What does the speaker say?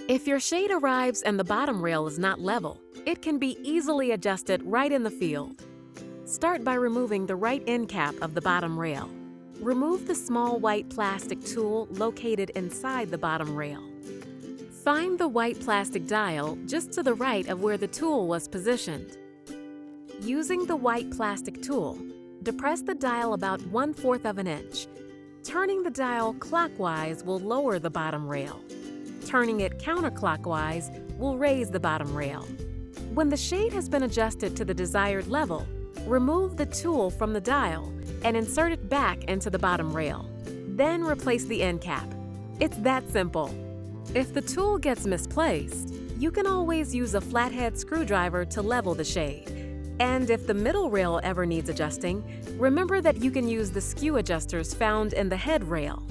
If your shade arrives and the bottom rail is not level, it can be easily adjusted right in the field. Start by removing the right end cap of the bottom rail. Remove the small white plastic tool located inside the bottom rail. Find the white plastic dial just to the right of where the tool was positioned. Using the white plastic tool, depress the dial about 1/4 of an inch. Turning the dial clockwise will lower the bottom rail. Turning it counterclockwise will raise the bottom rail. When the shade has been adjusted to the desired level, remove the tool from the dial and insert it back into the bottom rail. Then replace the end cap. It's that simple. If the tool gets misplaced, you can always use a flathead screwdriver to level the shade. And if the middle rail ever needs adjusting, remember that you can use the skew adjusters found in the head rail.